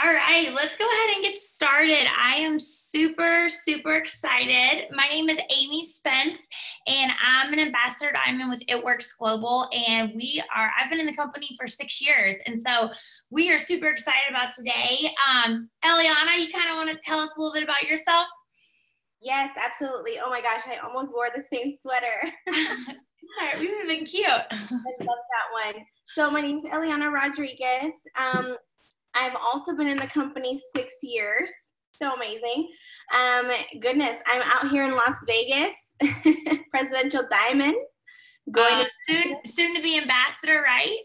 All right, let's go ahead and get started. I am super, super excited. My name is Amy Spence, and I'm an ambassador diamond with It Works Global. And I've been in the company for 6 years. And so we are super excited about today. Eliana, you kind of want to tell us a little bit about yourself? Yes, absolutely. Oh my gosh, I almost wore the same sweater. Sorry, we would have been cute. I love that one. So my name's Eliana Rodriguez. I've also been in the company 6 years. So amazing. Goodness, I'm out here in Las Vegas, Presidential Diamond. Soon to be ambassador, right?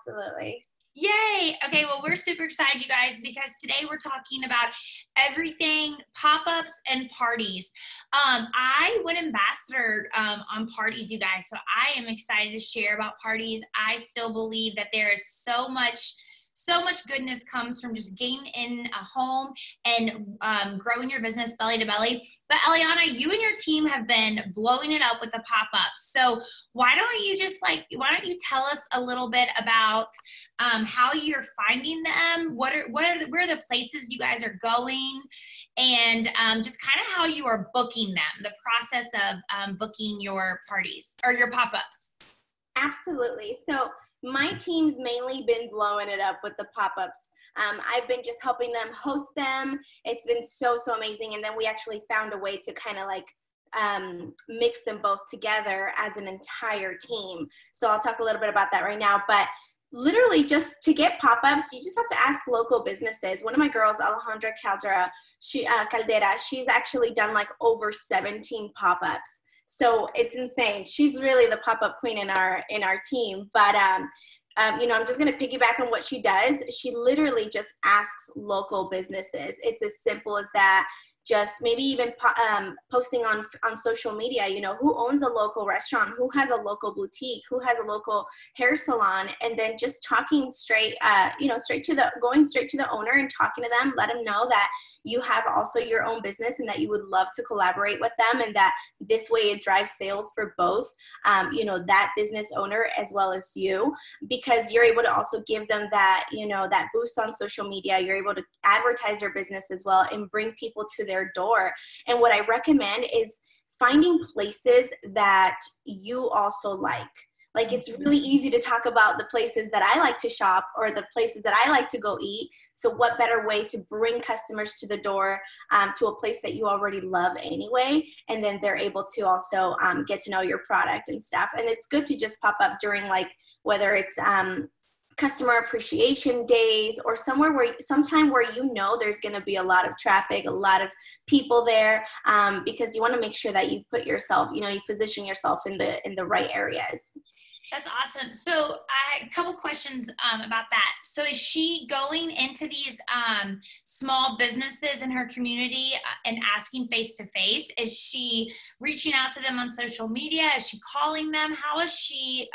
Absolutely. Yay! Okay, well, we're super excited, you guys, because today we're talking about everything pop-ups and parties. I went ambassador on parties, you guys, so I am excited to share about parties. I still believe that there is so much goodness comes from just getting in a home and growing your business belly to belly. But Eliana, you and your team have been blowing it up with the pop-ups. So why don't you tell us a little bit about how you're finding them? Where are the places you guys are going? And just kind of how you are booking them, the process of booking your parties or your pop-ups. Absolutely. So my team's mainly been blowing it up with the pop-ups. I've been just helping them host them. It's been so amazing. And then we actually found a way to kind of like mix them both together as an entire team. So I'll talk a little bit about that right now. But literally just to get pop-ups, you just have to ask local businesses. One of my girls, Alejandra Caldera, she's actually done like over 17 pop-ups. So it's insane. She's really the pop-up queen in our team. But, I'm just going to piggyback on what she does. She literally just asks local businesses. It's as simple as that. Just maybe even posting on social media, who owns a local restaurant, who has a local boutique, who has a local hair salon, and then just talking going straight to the owner and talking to them, let them know that you have also your own business and that you would love to collaborate with them, and that this way it drives sales for both, that business owner as well as you, because you're able to also give them that, that boost on social media. You're able to advertise your business as well and bring people to their door. And what I recommend is finding places that you also like. Like, it's really easy to talk about the places that I like to shop or the places that I like to go eat. So what better way to bring customers to the door to a place that you already love anyway, and then they're able to also get to know your product and stuff. And it's good to just pop up during, like, whether it's customer appreciation days or sometime where there's going to be a lot of traffic, a lot of people there, because you want to make sure that you put yourself, you position yourself in the right areas. That's awesome. So I had a couple questions about that. So is she going into these small businesses in her community and asking face to face? Is she reaching out to them on social media? Is she calling them? How is she,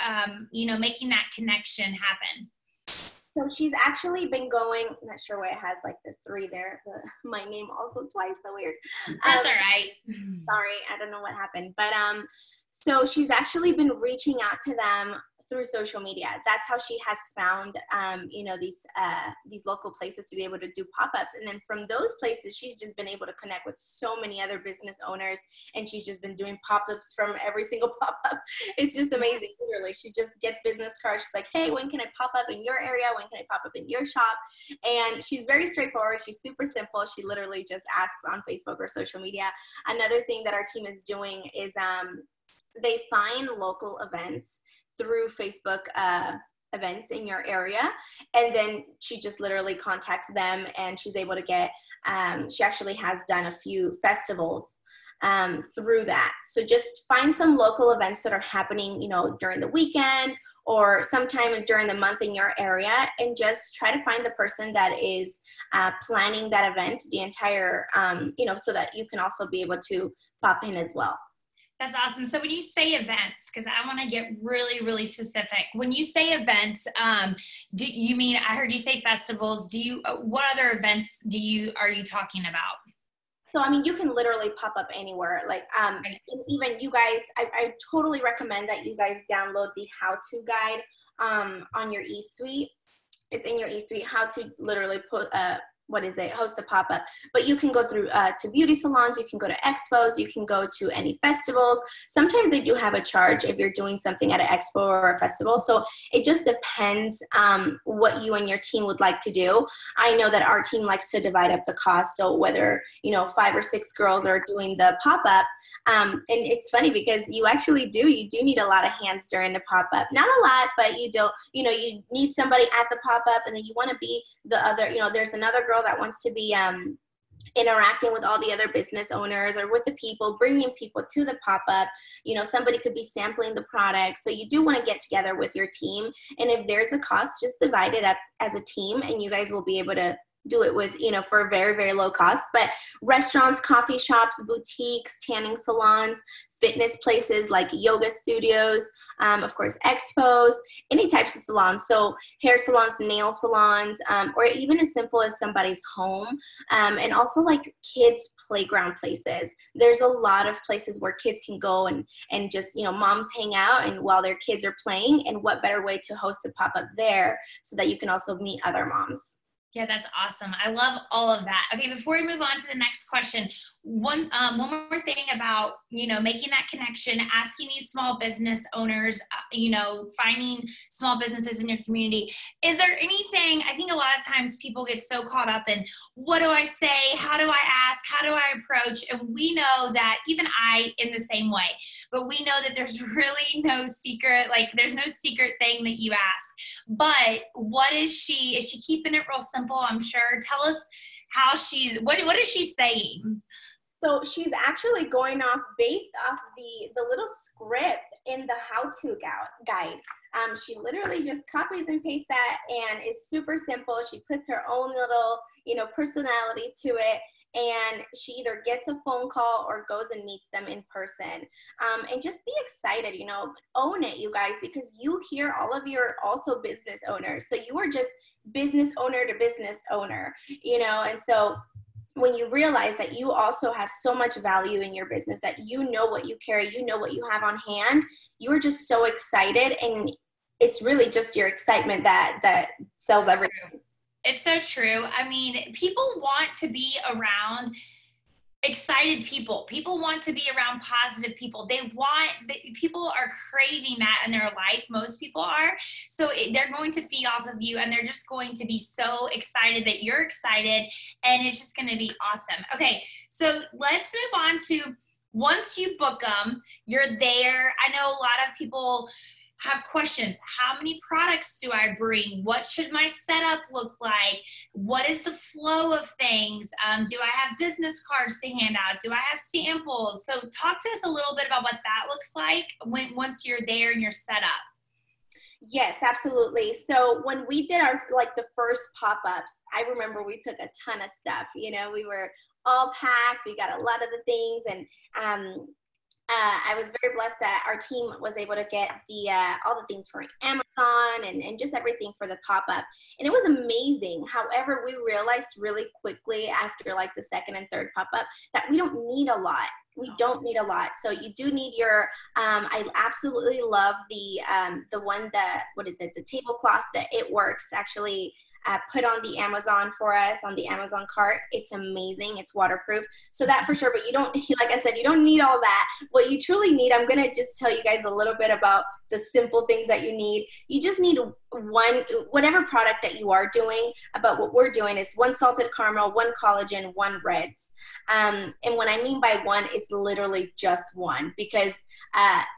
making that connection happen? So she's actually been going, I'm not sure why it has like the 3 there, but my name also twice, so weird. That's all right. Sorry, I don't know what happened. But so she's actually been reaching out to them through social media. That's how she has found, these local places to be able to do pop-ups. And then from those places, she's just been able to connect with so many other business owners, and she's just been doing pop-ups from every single pop-up. It's just amazing, literally. She just gets business cards. She's like, hey, when can I pop up in your area? When can I pop up in your shop? And she's very straightforward. She's super simple. She literally just asks on Facebook or social media. Another thing that our team is doing is they find local events through Facebook events in your area, and then she just literally contacts them, and she's able to get, she actually has done a few festivals through that. So just find some local events that are happening, during the weekend or sometime during the month in your area, and just try to find the person that is planning that event, the entire, so that you can also be able to pop in as well. That's awesome. So when you say events, because I want to get really, really specific, when you say events, do you mean, I heard you say festivals. What other events are you talking about? So, I mean, you can literally pop up anywhere. Like, and even you guys, I totally recommend that you guys download the how-to guide on your eSuite. It's in your eSuite, how to literally host a pop-up. But you can go through to beauty salons, you can go to expos, you can go to any festivals. Sometimes they do have a charge if you're doing something at an expo or a festival. So it just depends what you and your team would like to do. I know that our team likes to divide up the cost. So whether, 5 or 6 girls are doing the pop-up, and it's funny because you do need a lot of hands during the pop-up. Not a lot, but you need somebody at the pop-up, and then you want to be the other, there's another girl that wants to be interacting with all the other business owners or with the people, bringing people to the pop-up. Somebody could be sampling the product. So you do want to get together with your team. And if there's a cost, just divide it up as a team, and you guys will be able to do it with, for a very, very low cost. But restaurants, coffee shops, boutiques, tanning salons, fitness places like yoga studios, of course, expos, any types of salons. So hair salons, nail salons, or even as simple as somebody's home. And also like kids' playground places. There's a lot of places where kids can go and just, moms hang out and while their kids are playing. And what better way to host a pop-up there so that you can also meet other moms. Yeah, that's awesome. I love all of that. Okay, before we move on to the next question, one more thing about, making that connection, asking these small business owners, finding small businesses in your community. Is there anything, I think a lot of times people get so caught up in, what do I say? How do I ask? How do I approach? And we know that even I in the same way, but we know that there's really no secret, there's no secret thing that you ask. But what is she keeping it real simple? I'm sure. Tell us how what is she saying? So she's actually going off based off the little script in the how-to guide. She literally just copies and pastes that, and it's super simple. She puts her own little, personality to it. And she either gets a phone call or goes and meets them in person. And just be excited, own it, you guys, because you hear all of you are also business owners. So you are just business owner to business owner, and so when you realize that you also have so much value in your business, that what you carry, what you have on hand, you are just so excited. And it's really just your excitement that sells everything. It's so true. I mean, people want to be around excited people. People want to be around positive people. People are craving that in their life. Most people are. So they're going to feed off of you, and they're just going to be so excited that you're excited, and it's just going to be awesome. Okay, so let's move on to once you book them, you're there. I know a lot of people have questions. How many products do I bring? What should my setup look like? What is the flow of things? Do I have business cards to hand out? Do I have samples? So talk to us a little bit about what that looks like once you're there and you're set up. Yes, absolutely. So when we did our, the first pop-ups, I remember we took a ton of stuff, we were all packed. We got a lot of the things, and I was very blessed that our team was able to get all the things for Amazon and just everything for the pop-up. And it was amazing. However, we realized really quickly after the second and third pop-up that we don't need a lot. We don't need a lot. So you do need your, I absolutely love the one that, the tablecloth that It Works actually put on the Amazon for us, on the Amazon cart. It's amazing. It's waterproof. So that for sure, but you don't, like I said, you don't need all that. What you truly need, I'm going to just tell you guys a little bit about the simple things that you need. You just need whatever product that you are doing. About what we're doing is 1 salted caramel, 1 collagen, 1 reds. And what I mean by 1, it's literally just 1, because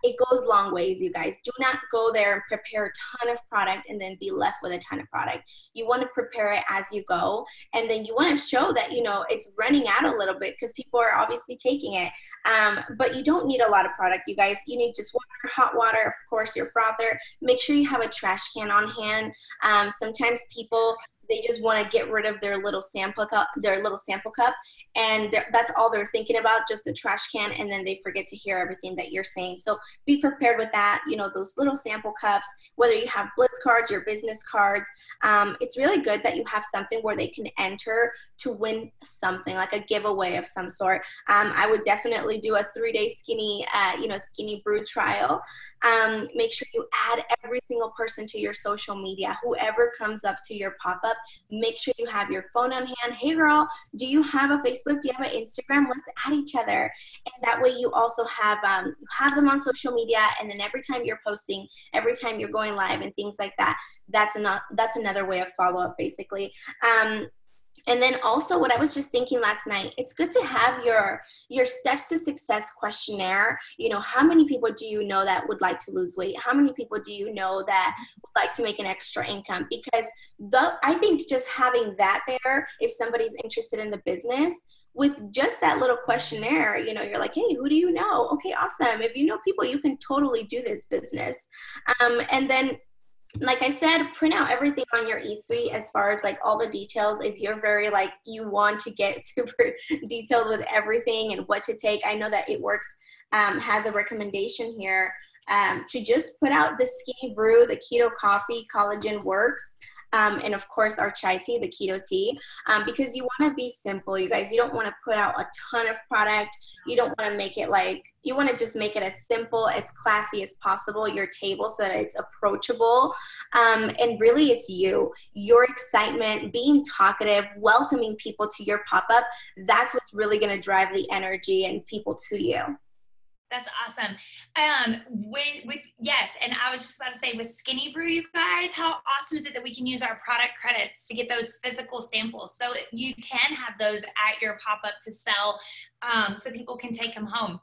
it goes long ways, you guys. Do not go there and prepare a ton of product and then be left with a ton of product. You want to prepare it as you go, and then you want to show that it's running out a little bit because people are obviously taking it. But you don't need a lot of product, you guys. You need just water, hot water, of course, your frother. Make sure you have a trash can on hand. Sometimes people, they just want to get rid of their little sample cup, and that's all they're thinking about, just the trash can, and then they forget to hear everything that you're saying. So be prepared with that. You know, those little sample cups, whether you have Blitz cards, your business cards, it's really good that you have something where they can enter to win something, like a giveaway of some sort. I would definitely do a 3-day Skinny Brew trial. Make sure you add every single person to your social media. Whoever comes up to your pop-up, make sure you have your phone on hand. Hey girl, do you have a Facebook? Do you have an Instagram? Let's add each other. And that way you also have them on social media, and then every time you're posting, every time you're going live and things like that, that's another way of follow-up, basically. And then also, what I was just thinking last night, it's good to have your steps to success questionnaire. You know, how many people do you know that would like to lose weight? How many people do you know that would like to make an extra income? Because I think just having that there, if somebody's interested in the business, with just that little questionnaire, you know, you're like, hey, who do you know? Okay, awesome. If you know people, you can totally do this business. And then, like I said, print out everything on your eSuite as far as like all the details. If you're very like, you want to get super detailed with everything and what to take, I know that It Works has a recommendation here to just put out the Skinny Brew, the keto coffee, collagen works. And of course our chai tea, the keto tea, because you want to be simple, you guys. You don't want to put out a ton of product. You don't want to make it like, you want to just make it as simple, as classy as possible, your table, so that it's approachable. And really it's your excitement, being talkative, welcoming people to your pop-up. That's what's really going to drive the energy and people to you. That's awesome. Yes, and I was just about to say, with Skinny Brew, you guys, how awesome is it that we can use our product credits to get those physical samples, so you can have those at your pop-up to sell, so people can take them home.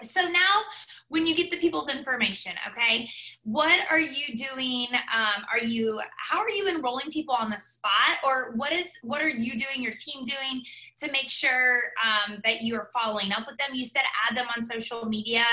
So now, when you get the people's information, okay, what are you doing? How are you enrolling people on the spot, or what are you doing, your team doing, to make sure that you are following up with them? You said add them on social media.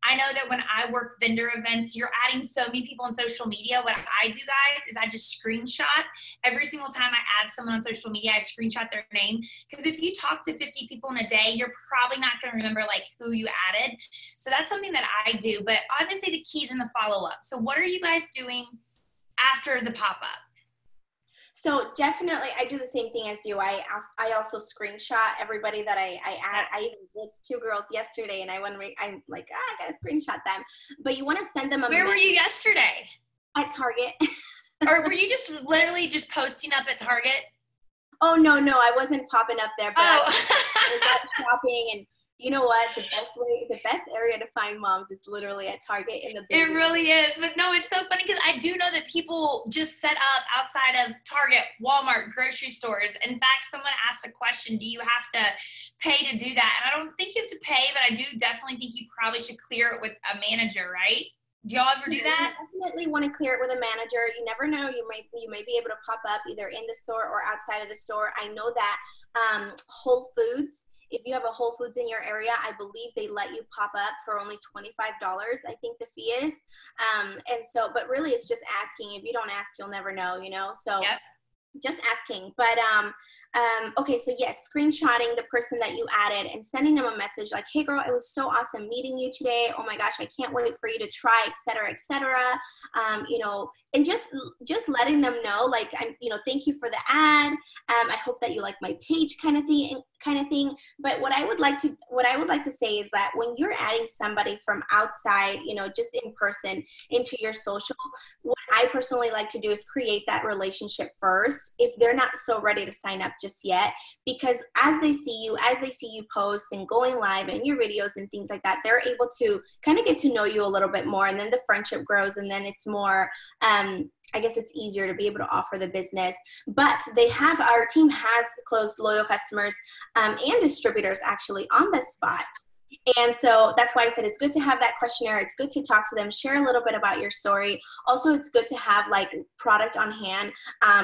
I know that when I work vendor events, you're adding so many people on social media. What I do, guys, is I just screenshot every single time I add someone on social media. I screenshot their name, because if you talk to 50 people in a day, you're probably not going to remember like who you added. So that's something that I do, but obviously the key's in the follow-up. So what are you guys doing after the pop-up? So definitely, I do the same thing as you. I also screenshot everybody that I add. I even blitzed 2 girls yesterday, and I'm like, I gotta screenshot them. But you want to send them a Where were you yesterday? At Target. Or were you just literally just posting up at Target? Oh, no, I wasn't popping up there, but I was out shopping. And you know what? The best area to find moms is literally at Target in the business. It really is. But no, it's so funny, because I do know that people just set up outside of Target, Walmart, grocery stores. In fact, someone asked a question, do you have to pay to do that? And I don't think you have to pay, but I do definitely think you probably should clear it with a manager, right? Do y'all ever do that? You definitely want to clear it with a manager. You never know. You may be able to pop up either in the store or outside of the store. I know that Whole Foods, if you have a Whole Foods in your area, I believe they let you pop up for only $25, I think the fee is. And so, but really it's just asking. If you don't ask, you'll never know, you know? So yep. Just asking. But okay, so yes, screenshotting the person that you added and sending them a message like, hey girl, it was so awesome meeting you today. Oh my gosh, I can't wait for you to try, etc., etc. You know, and just letting them know, like, thank you for the ad. I hope that you like my page, kind of thing. But what I would like to say is that when you're adding somebody from outside, you know, just in person into your social, what I personally like to do is create that relationship first if they're not so ready to sign up just yet, because as they see you post and going live and your videos and things like that, they're able to kind of get to know you a little bit more, and then the friendship grows, and then it's more I guess it's easier to be able to offer the business. But our team has closed loyal customers and distributors actually on the spot. And so that's why I said it's good to have that questionnaire. It's good to talk to them, share a little bit about your story. Also, it's good to have like product on hand,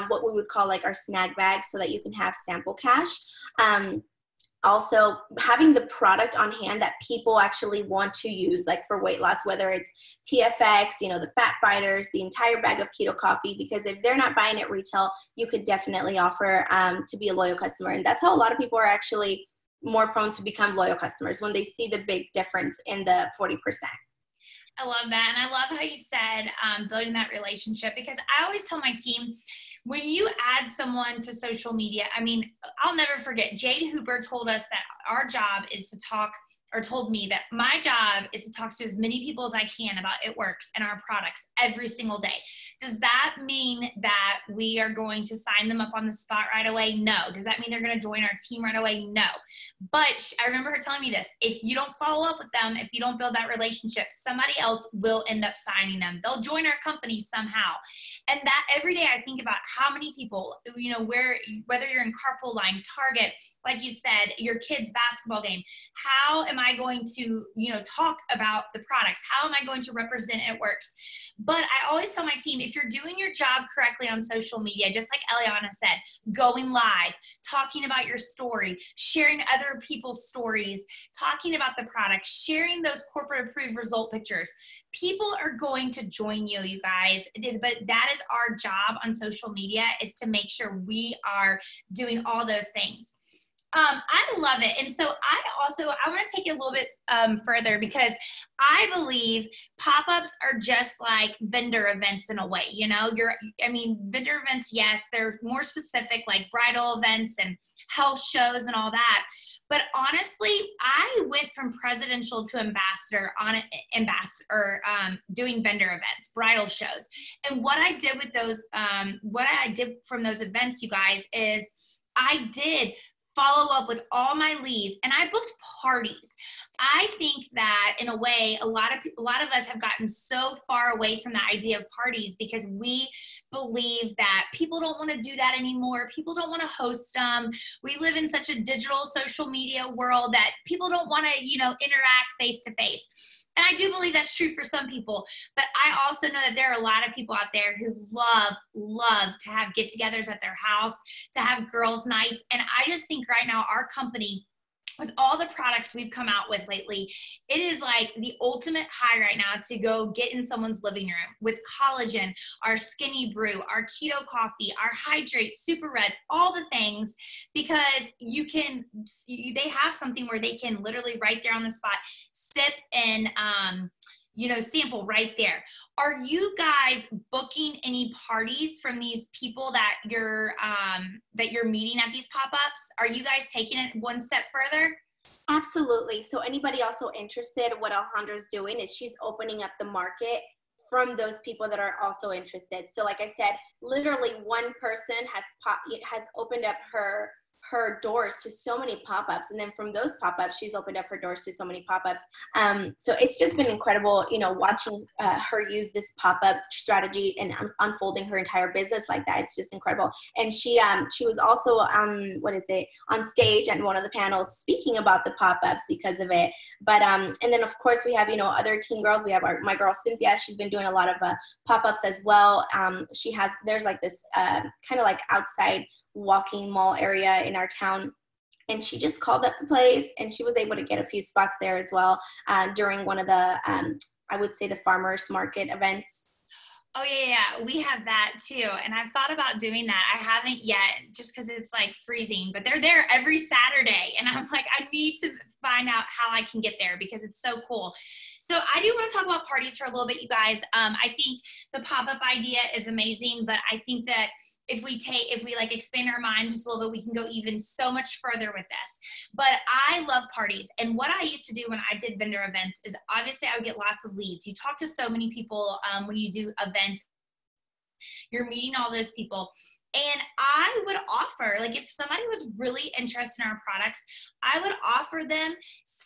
what we would call like our snag bag, so that you can have sample cash. Also, having the product on hand that people actually want to use, like for weight loss, whether it's TFX, you know, the fat fighters, the entire bag of keto coffee, because if they're not buying it retail, you could definitely offer to be a loyal customer. And that's how a lot of people are actually more prone to become loyal customers when they see the big difference in the 40%. I love that. And I love how you said building that relationship, because I always tell my team, when you add someone to social media, I mean, I'll never forget, Jade Hooper told us that our job is to talk, or told me that my job is to talk to as many people as I can about It Works and our products every single day. Does that mean that we are going to sign them up on the spot right away? No. Does that mean they're going to join our team right away? No. But I remember her telling me this: if you don't follow up with them, if you don't build that relationship, somebody else will end up signing them. They'll join our company somehow. And that every day I think about how many people, you know, whether you're in carpool line, Target, like you said, your kid's basketball game, how am I going to, you know, talk about the products? How am I going to represent It Works? But I always tell my team, if you're doing your job correctly on social media, just like Eliana said, going live, talking about your story, sharing other people's stories, talking about the product, sharing those corporate approved result pictures, people are going to join you, you guys. But that is our job on social media, is to make sure we are doing all those things. I love it. And so I want to take it a little bit further, because I believe pop-ups are just like vendor events in a way. You know, vendor events, yes, they're more specific, like bridal events and health shows and all that. But honestly, I went from presidential to ambassador doing vendor events, bridal shows. And what I did with those, what I did from those events, you guys, is I did follow up with all my leads, and I booked parties. I think that in a way, a lot of us have gotten so far away from the idea of parties, because we believe that people don't want to do that anymore. People don't want to host them. We live in such a digital social media world that people don't want to, you know, interact face to face. And I do believe that's true for some people, but I also know that there are a lot of people out there who love to have get-togethers at their house, to have girls' nights. And I just think right now our company, with all the products we've come out with lately, it is like the ultimate high right now to go get in someone's living room with collagen, our Skinny Brew, our keto coffee, our Hydrate, Super Reds, all the things, because they have something where they can literally right there on the spot sip and sample right there. Are you guys booking any parties from these people that you're meeting at these pop-ups? Are you guys taking it one step further? Absolutely. So anybody also interested, what Alejandra's doing is she's opening up the market from those people that are also interested. So like I said, literally one person has opened up her doors to so many pop-ups, and then from those pop-ups she's opened up her doors to so many pop-ups. So it's just been incredible, you know, watching her use this pop-up strategy and unfolding her entire business like that. It's just incredible. And she was also on stage at one of the panels speaking about the pop-ups because of it. But and then of course we have, you know, other teen girls. We have my girl Cynthia. She's been doing a lot of pop-ups as well. There's like this kind of like outside walking mall area in our town, and she just called up the place, and she was able to get a few spots there as well during one of the I would say the farmers market events. Oh yeah, we have that too, and I've thought about doing that. I haven't yet, just because it's like freezing, but they're there every Saturday, and I'm like, I need to find out how I can get there because it's so cool. So I do want to talk about parties for a little bit, you guys. I think the pop-up idea is amazing, but I think that if we like expand our minds just a little bit, we can go even so much further with this. But I love parties. And what I used to do when I did vendor events is obviously I would get lots of leads. You talk to so many people when you do events, you're meeting all those people. And I would offer, like if somebody was really interested in our products, I would offer them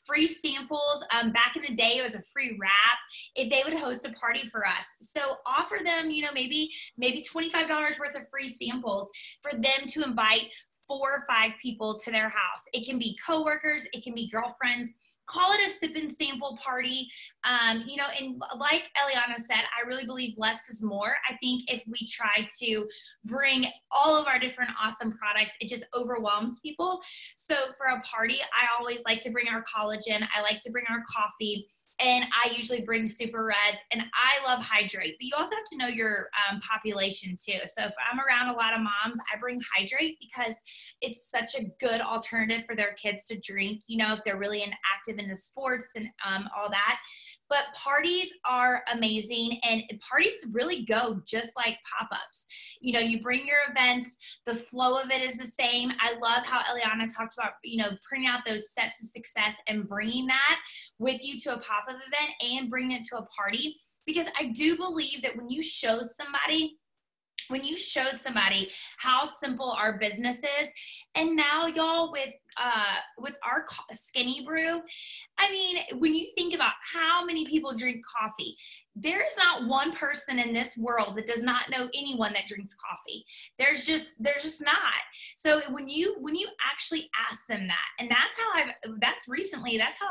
free samples. Back in the day, it was a free wrap if they would host a party for us. So offer them, you know, maybe $25 worth of free samples for them to invite 4 or 5 people to their house. It can be coworkers, it can be girlfriends. Call it a sip and sample party. And like Eliana said, I really believe less is more. I think if we try to bring all of our different awesome products, it just overwhelms people. So for a party, I always like to bring our collagen. I like to bring our coffee. and I usually bring Super Reds, and I love Hydrate, but you also have to know your population too. So if I'm around a lot of moms, I bring Hydrate because it's such a good alternative for their kids to drink, you know, if they're really active in the sports and all that. But parties are amazing, and parties really go just like pop-ups. You know, you bring your events, the flow of it is the same. I love how Eliana talked about, you know, printing out those steps of success and bringing that with you to a pop-up event and bringing it to a party, because I do believe that when you show somebody how simple our business is, and now y'all with our Skinny Brew, I mean, when you think about how many people drink coffee, there is not one person in this world that does not know anyone that drinks coffee. There's just not. So when you actually ask them that, and that's how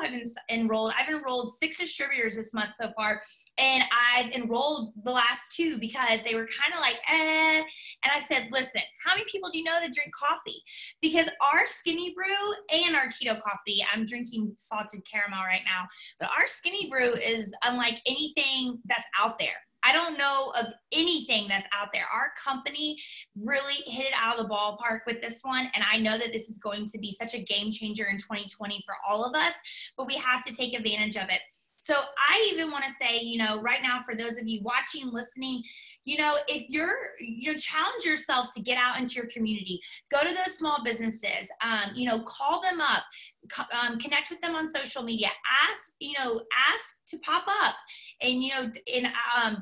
I've enrolled. I've enrolled 6 distributors this month so far, and I've enrolled the last 2 because they were kind of like, and I said, listen, how many people do you know that drink coffee? Because our Skinny Brew and our keto coffee, I'm drinking salted caramel right now, but our Skinny Brew is unlike anything that's out there. I don't know of anything that's out there. Our company really hit it out of the ballpark with this one, and I know that this is going to be such a game changer in 2020 for all of us, but we have to take advantage of it. So I even want to say, you know, right now, for those of you watching, listening, you know, if you challenge yourself to get out into your community, go to those small businesses, you know, call them up, connect with them on social media, ask to pop up. And, you know,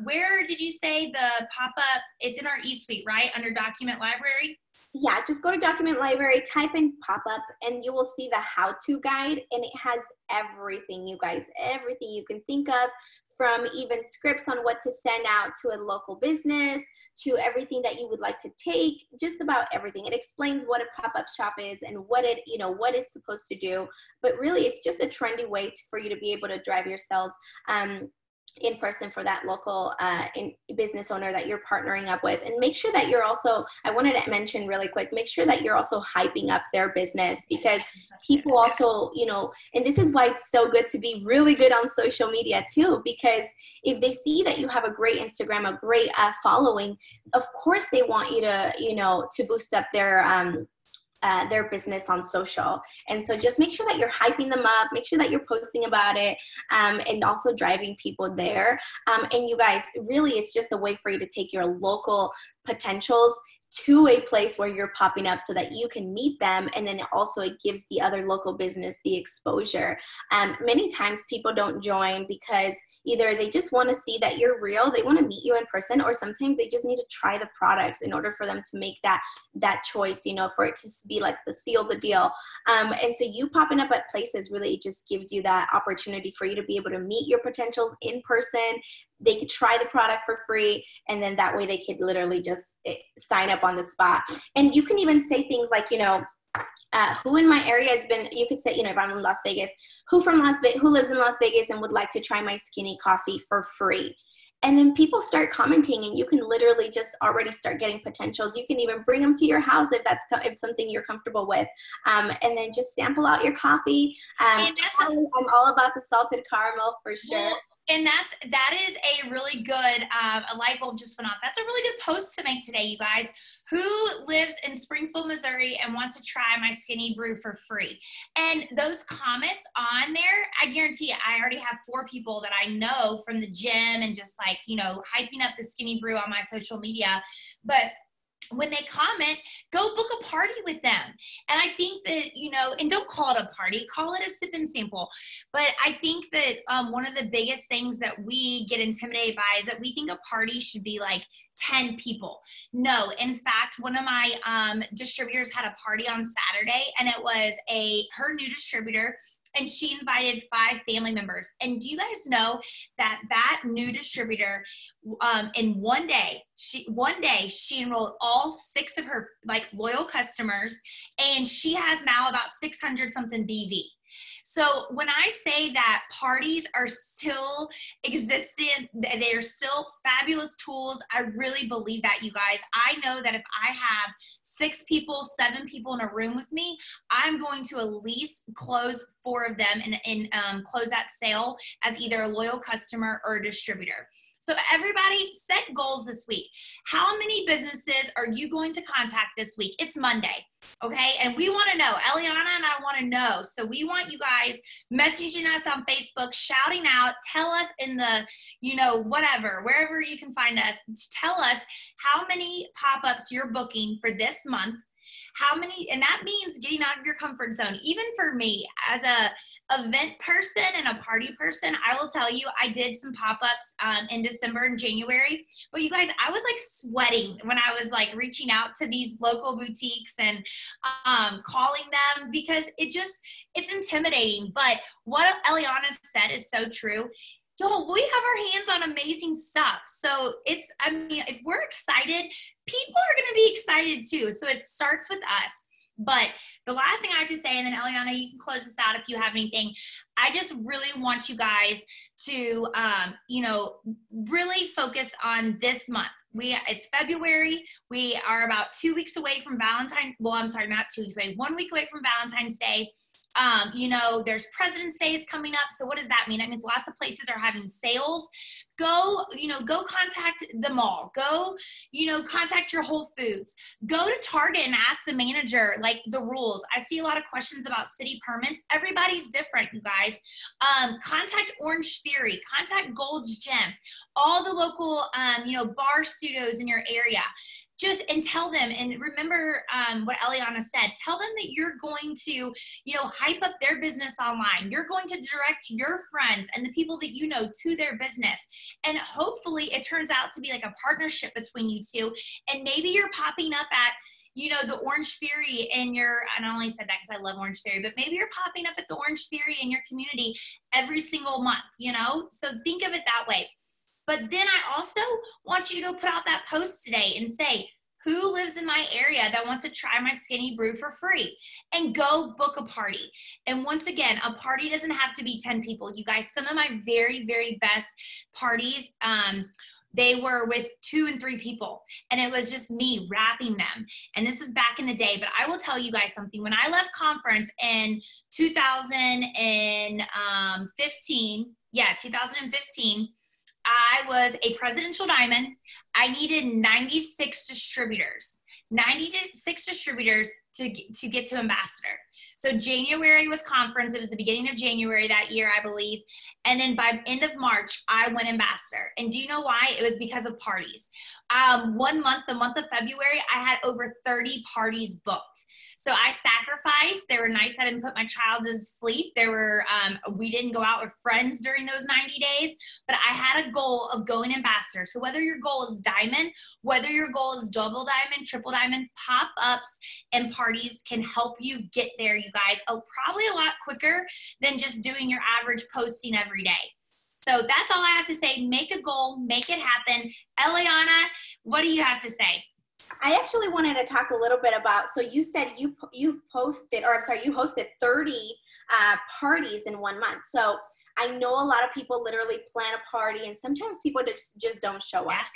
where did you say the pop up? It's in our e-suite, right? Under document library. Yeah, just go to Document Library, type in pop-up, and you will see the how-to guide, and it has everything, you guys, everything you can think of, from even scripts on what to send out to a local business, to everything that you would like to take, just about everything. It explains what a pop-up shop is and what it's supposed to do. But really, it's just a trendy way for you to be able to drive your sales in person for that local business owner that you're partnering up with. And make sure that you're also, I wanted to mention really quick, make sure that you're also hyping up their business, because people also, you know, and this is why it's so good to be really good on social media too, because if they see that you have a great Instagram, a great following, of course they want you to, you know, to boost up their business on social. And so just make sure that you're hyping them up, make sure that you're posting about it, and also driving people there. And you guys, really, it's just a way for you to take your local potentials to a place where you're popping up so that you can meet them. And then also it gives the other local business the exposure. Many times people don't join because either they just want to see that you're real, they want to meet you in person, or sometimes they just need to try the products in order for them to make that choice, you know, for it to be like the seal the deal. And so you popping up at places really just gives you that opportunity for you to be able to meet your potentials in person. They could try the product for free, and then that way they could literally just sign up on the spot. And you can even say things like, you know, who in my area has been, you could say, you know, if I'm in Las Vegas, who lives in Las Vegas and would like to try my Skinny coffee for free. And then people start commenting, and you can literally just already start getting potentials. You can even bring them to your house if something you're comfortable with. And then just sample out your coffee. I'm all about the salted caramel for sure. Well, and that is a really good, a light bulb just went off. That's a really good post to make today, you guys. Who lives in Springfield, Missouri and wants to try my Skinny Brew for free? And those comments on there, I guarantee you, I already have 4 people that I know from the gym and just like, you know, hyping up the Skinny Brew on my social media. But when they comment, go book a party with them. And I think that, you know, and don't call it a party, call it a sip and sample. But I think that one of the biggest things that we get intimidated by is that we think a party should be like 10 people. No, in fact, one of my distributors had a party on Saturday, and it was her new distributor, and she invited 5 family members. And do you guys know that new distributor, in one day she enrolled all 6 of her like loyal customers, and she has now about 600 something BV. So when I say that parties are still existent, they are still fabulous tools, I really believe that, you guys. I know that if I have 6 people, 7 people in a room with me, I'm going to at least close 4 of them and close that sale as either a loyal customer or a distributor. So everybody, set goals this week. How many businesses are you going to contact this week? It's Monday, okay? And we want to know. Eliana and I want to know. So we want you guys messaging us on Facebook, shouting out, tell us in the, whatever, wherever you can find us, tell us how many pop-ups you're booking for this month. How many, and that means getting out of your comfort zone. Even for me, as a event person and a party person, I will tell you, I did some pop-ups in December and January, but you guys, I was like sweating when I was like reaching out to these local boutiques and calling them, because it's intimidating. But what Eliana said is so true. Yo, we have our hands on amazing stuff. So if we're excited, people are going to be excited too. So it starts with us. But the last thing I have to say, and then Eliana, you can close this out if you have anything. I just really want you guys to, really focus on this month. It's February. We are about 2 weeks away from Valentine's. Well, I'm sorry, not 2 weeks away. 1 week away from Valentine's Day. There's President's Day is coming up. So what does that mean? That means lots of places are having sales. Go contact the mall. Go, contact your Whole Foods. Go to Target and ask the manager, like, the rules. I see a lot of questions about city permits. Everybody's different, you guys. Contact Orange Theory. Contact Gold's Gym. All the local, bar studios in your area. And tell them, and remember what Eliana said, tell them that you're going to, hype up their business online. You're going to direct your friends and the people that you know to their business. And hopefully it turns out to be like a partnership between you two. And maybe you're popping up at, the Orange Theory in and I only said that because I love Orange Theory, but maybe you're popping up at the Orange Theory in your community every single month, So think of it that way. But then I also want you to go put out that post today and say, who lives in my area that wants to try my Skinny Brew for free? And go book a party. And once again, a party doesn't have to be 10 people. You guys, some of my very, very best parties, they were with 2 and 3 people, and it was just me wrapping them. And this was back in the day, but I will tell you guys something. When I left conference in 2015, I was a presidential diamond. I needed 96 distributors. 96 distributors to get to ambassador. So January was conference. It was the beginning of January that year, I believe. And then by end of March, I went ambassador. And do you know why? It was because of parties. 1 month, the month of February, I had over 30 parties booked. So I sacrificed. There were nights I didn't put my child to sleep. We didn't go out with friends during those 90 days, but I had a goal of going ambassador. So whether your goal is diamond, whether your goal is double diamond, triple diamond, pop-ups and parties can help you get there, you guys. Probably a lot quicker than just doing your average posting every day. So that's all I have to say. Make a goal, make it happen. Eliana, what do you have to say? I actually wanted to talk a little bit about, so you said you hosted 30 parties in 1 month. So I know a lot of people literally plan a party, and sometimes people just don't show up.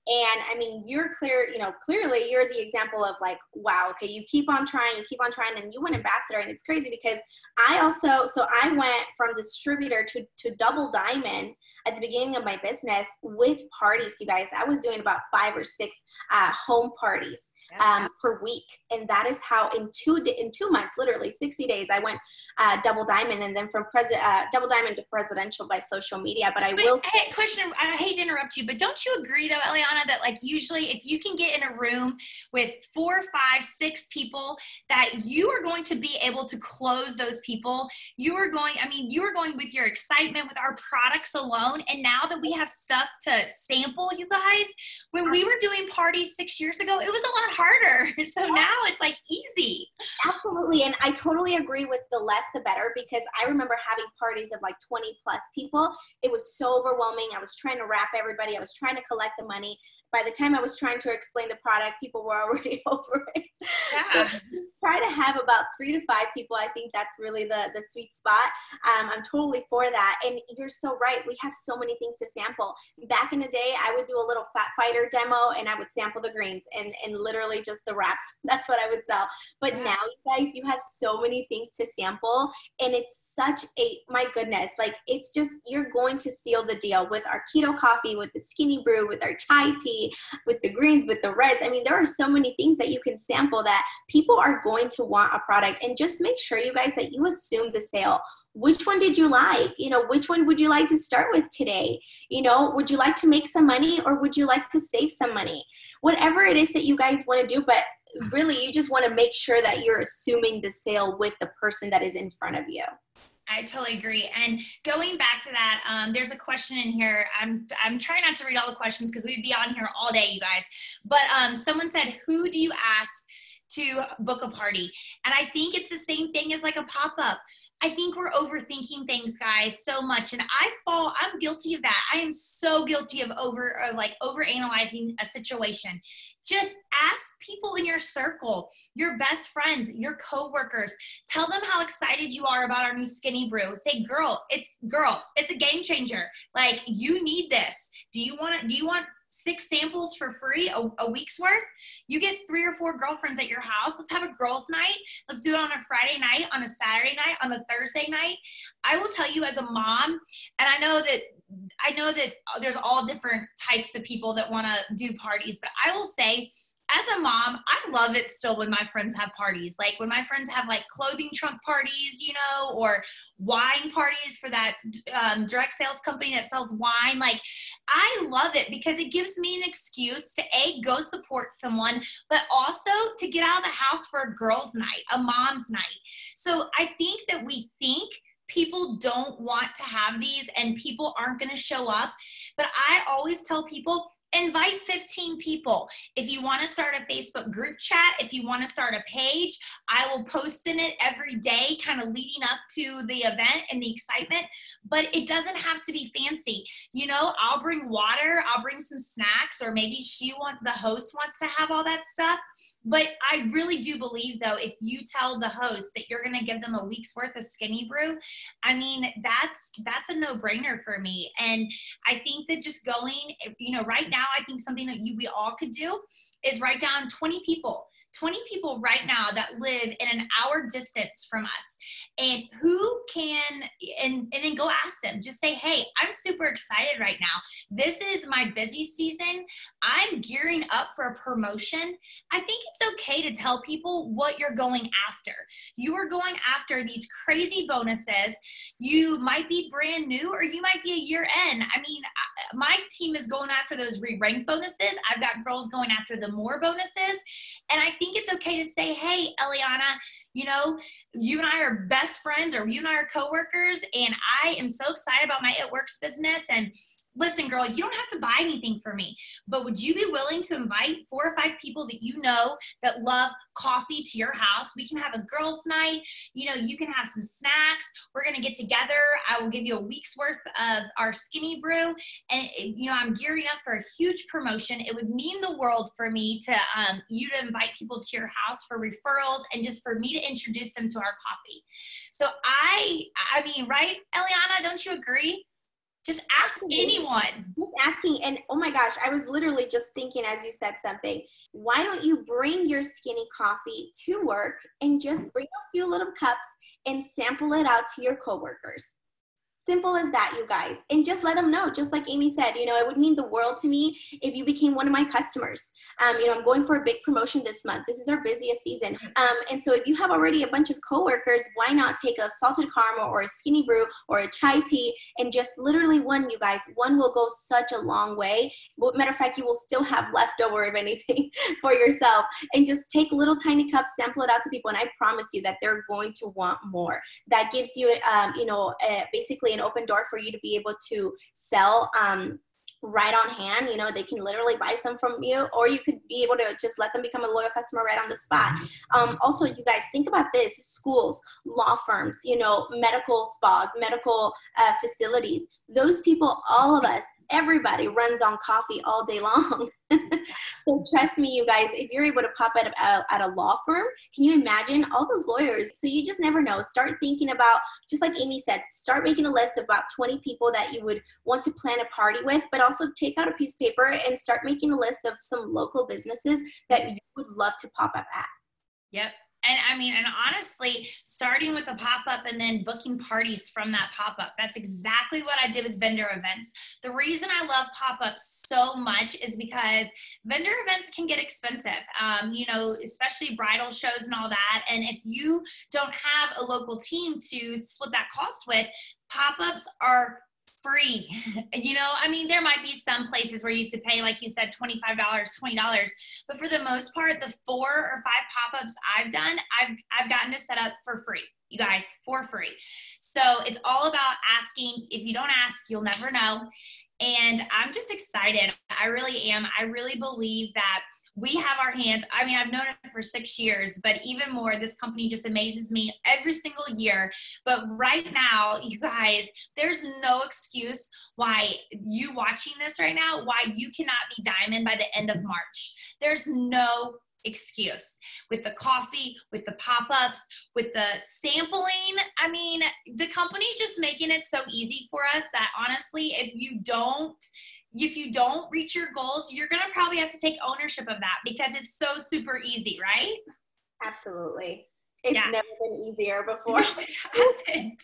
And I mean, you're clearly you're the example of like, wow, okay, you keep on trying, and you went ambassador. And it's crazy because I went from distributor to double diamond at the beginning of my business with parties, you guys. I was doing about 5 or 6 home parties per week. And that is how in 2 months, literally 60 days, I went double diamond, and then from double diamond to presidential by social media. But hey, question, I hate to interrupt you, but don't you agree though, Eliana, that like usually if you can get in a room with 4, 5, 6 people, that you are going to be able to close those people. You are going with your excitement, with our products alone. And now that we have stuff to sample, you guys, when we were doing parties 6 years ago, it was a lot harder. So now it's like easy. Absolutely. And I totally agree with the less the better, because I remember having parties of like 20 plus people. It was so overwhelming. I was trying to wrap everybody. I was trying to collect the money. by the time I was trying to explain the product, people were already over it. So Yeah. just try to have about 3 to 5 people. I think that's really the sweet spot. I'm totally for that. And you're so right. We have so many things to sample. Back in the day, I would do a little fat fighter demo and I would sample the greens and literally just the wraps. That's what I would sell. But Yeah. now, you guys, you have so many things to sample, and it's such a, my goodness, like it's just, you're going to seal the deal with our keto coffee, with the Skinny Brew, with our chai tea, with the greens, with the reds. I mean, there are so many things that you can sample that people are going to want a product. And just make sure, you guys, that you assume the sale. Which one did you like? You know, which one would you like to start with today? You know, would you like to make some money, or would you like to save some money? Whatever it is that you guys want to do, but really you just want to make sure that you're assuming the sale with the person that is in front of you. I totally agree. And going back to that, there's a question in here. I'm trying not to read all the questions because we'd be on here all day, you guys. But someone said, who do you ask to book a party? And I think it's the same thing as like a pop-up. I think we're overthinking things, guys, so much. And I'm guilty of that. I am so guilty of overanalyzing a situation. Just ask people in your circle, your best friends, your coworkers. Tell them how excited you are about our new Skinny Brew. Say, girl, it's a game changer. Like, you need this. Do you want 6 samples for free, a week's worth? You get 3 or 4 girlfriends at your house. Let's have a girls' night. Let's do it on a Friday night, on a Saturday night, on a Thursday night. I will tell you, as a mom, and I know that there's all different types of people that want to do parties, but I will say, as a mom, I love it still when my friends have parties. Like when my friends have like clothing trunk parties, you know, or wine parties for that direct sales company that sells wine. Like, I love it because it gives me an excuse to go support someone, but also to get out of the house for a girls' night, a mom's night. So I think that we think people don't want to have these and people aren't going to show up. But I always tell people, invite 15 people. If you want to start a Facebook group chat, if you want to start a page, I will post in it every day, kind of leading up to the event and the excitement. But it doesn't have to be fancy. You know, I'll bring water, I'll bring some snacks, or maybe the host wants to have all that stuff. But I really do believe, though, if you tell the host that you're going to give them a week's worth of Skinny Brew, I mean, that's a no-brainer for me. And I think that just going, you know, right now, I think something that we all could do is write down 20 people right now that live in an hour distance from us, and who can, and then go ask them. Just say, hey, I'm super excited right now. This is my busy season. I'm gearing up for a promotion. I think it's okay to tell people what you're going after. You are going after these crazy bonuses. You might be brand new, or you might be a year in. I mean, my team is going after those re-rank bonuses. I've got girls going after the more bonuses. And I think it's okay to say, hey, Eliana, you know, you and I are best friends, or you and I are coworkers, and I am so excited about my It Works business. And listen, girl, you don't have to buy anything for me, but would you be willing to invite 4 or 5 people that you know that love coffee to your house? We can have a girls' night. You know, you can have some snacks. We're going to get together. I will give you a week's worth of our Skinny Brew. And, you know, I'm gearing up for a huge promotion. It would mean the world for me to you to invite people to your house for referrals, and just for me to introduce them to our coffee. So I mean, right, Eliana, don't you agree? Just ask anyone. Just asking. And oh my gosh, I was literally just thinking as you said something, why don't you bring your Skinny coffee to work and just bring a few little cups and sample it out to your coworkers? Simple as that, you guys. And just let them know, just like Amy said, you know, it would mean the world to me if you became one of my customers. You know, I'm going for a big promotion this month. This is our busiest season. And so if you have already a bunch of coworkers, why not take a salted caramel or a Skinny Brew or a chai tea, and just literally one, you guys, one will go such a long way. Matter of fact, you will still have leftover, if anything, for yourself. And just take little tiny cups, sample it out to people, and I promise you that they're going to want more. That gives you, you know, basically an open door for you to be able to sell right on hand. You know, they can literally buy some from you, or you could be able to just let them become a loyal customer right on the spot. Also, you guys, think about this: schools, law firms, you know, medical spas, medical facilities. Those people, all of us, everybody runs on coffee all day long. So trust me, you guys, if you're able to pop at a law firm, can you imagine all those lawyers? So you just never know. Start thinking about, just like Amy said, start making a list of about 20 people that you would want to plan a party with, but also take out a piece of paper and start making a list of some local businesses that you would love to pop up at. Yep. And I mean, and honestly, starting with a pop-up and then booking parties from that pop-up, that's exactly what I did with vendor events. The reason I love pop-ups so much is because vendor events can get expensive, you know, especially bridal shows and all that. And if you don't have a local team to split that cost with, pop-ups are free. You know, I mean, there might be some places where you have to pay, like you said, $25, $20, but for the most part, the 4 or 5 pop-ups I've done, I've gotten to set up for free, you guys, for free. So it's all about asking. If you don't ask, you'll never know. And I'm just excited. I really am. I really believe that we have our hands. I mean, I've known it for 6 years, but even more, this company just amazes me every single year. But right now, you guys, there's no excuse why you watching this right now, why you cannot be diamond by the end of March. There's no excuse with the coffee, with the pop-ups, with the sampling. I mean, the company's just making it so easy for us that honestly, if you don't reach your goals, you're going to probably have to take ownership of that because it's so super easy, right? Absolutely. It's never been easier before. No, it hasn't.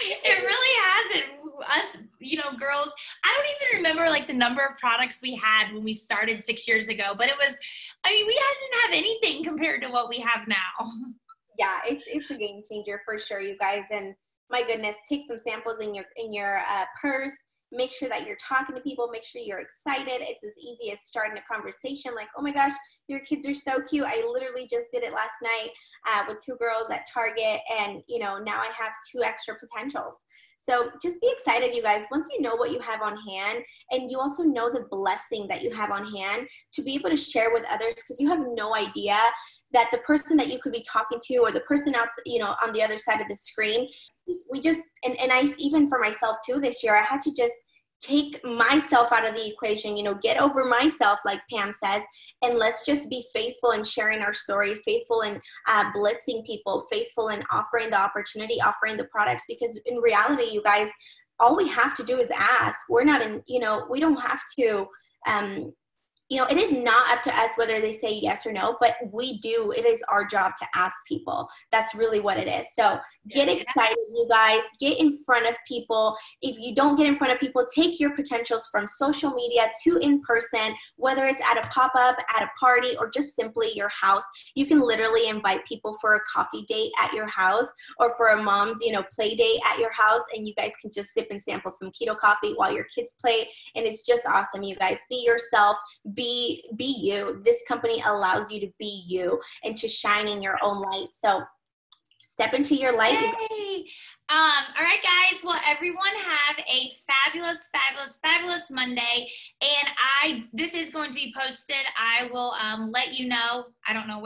It really hasn't. Us, you know, girls, I don't even remember like the number of products we had when we started 6 years ago, but it was, I mean, we didn't have anything compared to what we have now. Yeah, it's a game changer for sure, you guys. And my goodness, take some samples in your purse. Make sure that you're talking to people. Make sure you're excited. It's as easy as starting a conversation like, oh my gosh, your kids are so cute. I literally just did it last night with 2 girls at Target. And, you know, now I have 2 extra potentials. So just be excited, you guys. Once you know what you have on hand and you also know the blessing that you have on hand to be able to share with others, because you have no idea that the person that you could be talking to or the person else, you know, on the other side of the screen, and I, even for myself too, this year, I had to just take myself out of the equation, you know, get over myself, like Pam says, and let's just be faithful in sharing our story, faithful in blitzing people, faithful in offering the opportunity, offering the products, because in reality, you guys, all we have to do is ask. We're not in, you know, we don't have to, you know, it is not up to us whether they say yes or no, but it is our job to ask people. That's really what it is. So get excited, you guys, get in front of people. If you don't get in front of people, take your potentials from social media to in person, whether it's at a pop-up, at a party, or just simply your house. You can literally invite people for a coffee date at your house or for a mom's, you know, play date at your house. And you guys can just sip and sample some keto coffee while your kids play. And it's just awesome, you guys. Be yourself. Be you. This company allows you to be you and to shine in your own light. So step into your light. Yay. All right, guys. Well, everyone have a fabulous, fabulous, fabulous Monday. And this is going to be posted. I will let you know. I don't know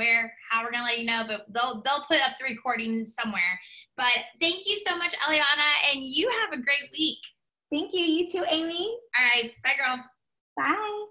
how we're going to let you know, but they'll put up the recording somewhere. But thank you so much, Eliana, and you have a great week. Thank you. You too, Amy. All right. Bye, girl. Bye.